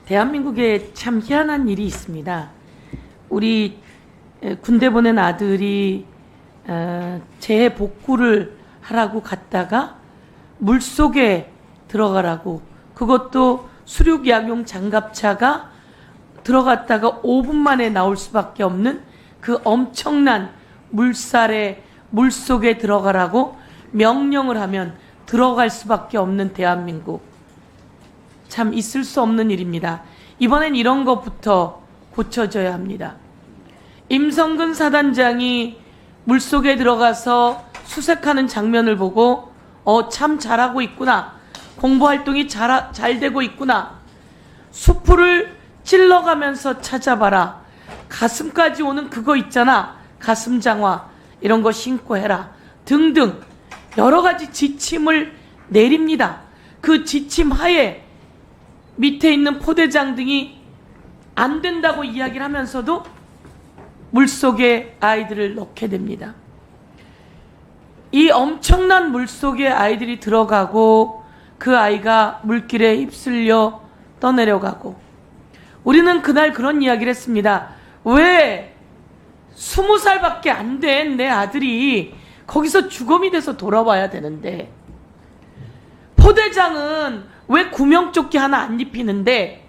대한민국에 참 희한한 일이 있습니다. 우리 군대 보낸 아들이 재복구를 하라고 갔다가 물속에 들어가라고, 그것도 수륙약용 장갑차가 들어갔다가 5분 만에 나올 수밖에 없는 그 엄청난 물살에 물속에 들어가라고 명령을 하면 들어갈 수밖에 없는 대한민국. 참 있을 수 없는 일입니다. 이번엔 이런 것부터 고쳐져야 합니다. 임성근 사단장이 물속에 들어가서 수색하는 장면을 보고 참 잘하고 있구나, 공부활동이 잘 되고 있구나, 수풀을 찔러가면서 찾아봐라, 가슴까지 오는 그거 있잖아, 가슴장화 이런 거 신고 해라 등등 여러 가지 지침을 내립니다. 그 지침 하에 밑에 있는 포대장 등이 안 된다고 이야기를 하면서도 물속에 아이들을 넣게 됩니다. 이 엄청난 물속에 아이들이 들어가고 그 아이가 물길에 휩쓸려 떠내려가고, 우리는 그날 그런 이야기를 했습니다. 왜 20살밖에 안 된 내 아들이 거기서 주검이 돼서 돌아와야 되는데, 포대장은 왜 구명조끼 하나 안 입히는데,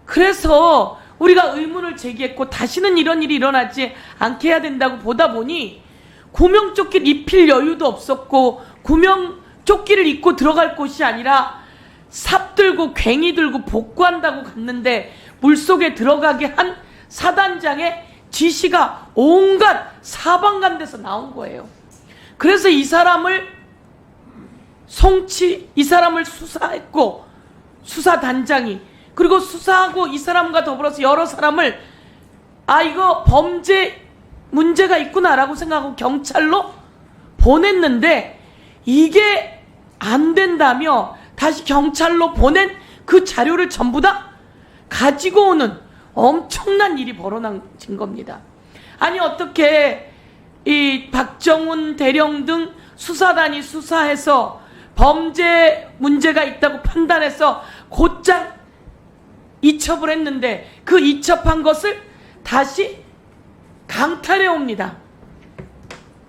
그래서 우리가 의문을 제기했고 다시는 이런 일이 일어나지 않게 해야 된다고 보다 보니 구명조끼를 입힐 여유도 없었고, 구명조끼를 입고 들어갈 곳이 아니라 삽 들고 괭이 들고 복구한다고 갔는데 물속에 들어가게 한 사단장의 지시가 온갖 사방간데서 나온 거예요. 그래서 이 사람을 이 사람을 수사했고, 수사단장이, 그리고 수사하고 이 사람과 더불어서 여러 사람을 이거 범죄 문제가 있구나라고 생각하고 경찰로 보냈는데, 이게 안 된다며 다시 경찰로 보낸 그 자료를 전부 다 가지고 오는 엄청난 일이 벌어진 겁니다. 아니 어떻게 이 박정훈 대령 등 수사단이 수사해서 범죄 문제가 있다고 판단해서 곧장 이첩을 했는데, 그 이첩한 것을 다시 강탈해 옵니다.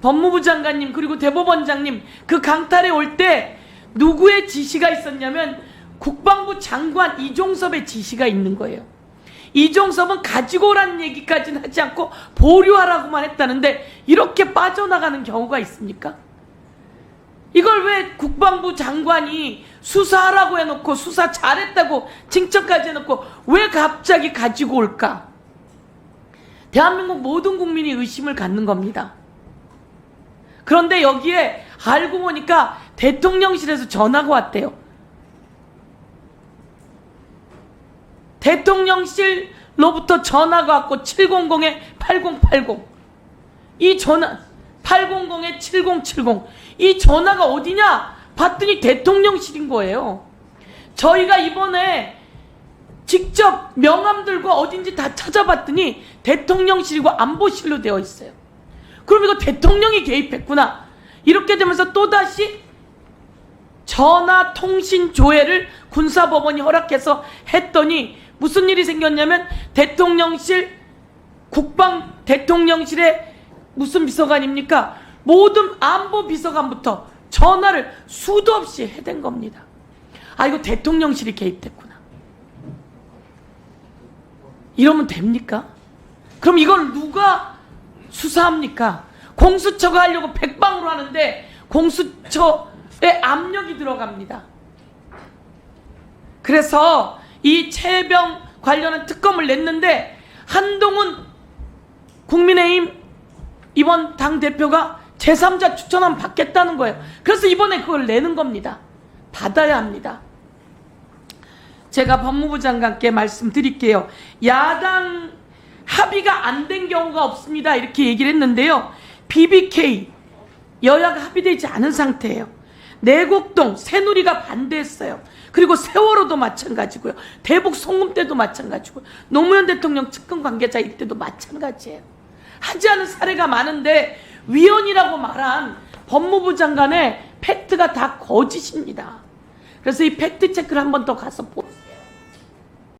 법무부 장관님 그리고 대법원장님, 그 강탈해 올 때 누구의 지시가 있었냐면 국방부 장관 이종섭의 지시가 있는 거예요. 이종섭은 가지고 오라는 얘기까지는 하지 않고 보류하라고만 했다는데, 이렇게 빠져나가는 경우가 있습니까? 이걸 왜 국방부 장관이 수사하라고 해놓고 수사 잘했다고 칭찬까지 해놓고 왜 갑자기 가지고 올까? 대한민국 모든 국민이 의심을 갖는 겁니다. 그런데 여기에 알고 보니까 대통령실에서 전화가 왔대요. 대통령실로부터 전화가 왔고 700-8080 이 전화, 800-7070 이 전화가 어디냐 봤더니 대통령실인 거예요. 저희가 이번에 직접 명함 들고 어딘지 다 찾아봤더니 대통령실이고 안보실로 되어 있어요. 그럼 이거 대통령이 개입했구나. 이렇게 되면서 또다시 전화통신 조회를 군사법원이 허락해서 했더니 무슨 일이 생겼냐면, 대통령실, 대통령실의 무슨 비서관입니까? 모든 안보 비서관부터 전화를 수도 없이 해댄 겁니다. 이거 대통령실이 개입됐구나. 이러면 됩니까? 그럼 이걸 누가 수사합니까? 공수처가 하려고 백방으로 하는데 공수처에 압력이 들어갑니다. 그래서 이 최병 관련한 특검을 냈는데, 한동훈 국민의힘 이번 당대표가 제3자 추천안 받겠다는 거예요. 그래서 이번에 그걸 내는 겁니다. 받아야 합니다. 제가 법무부 장관께 말씀드릴게요. 야당 합의가 안 된 경우가 없습니다, 이렇게 얘기를 했는데요. BBK 여야가 합의되지 않은 상태예요. 내곡동 새누리가 반대했어요. 그리고 세월호도 마찬가지고요. 대북 송금 때도 마찬가지고요. 노무현 대통령 측근 관계자 이때도 마찬가지예요. 하지 않은 사례가 많은데 위헌이라고 말한 법무부 장관의 팩트가 다 거짓입니다. 그래서 이 팩트 체크를 한 번 더 가서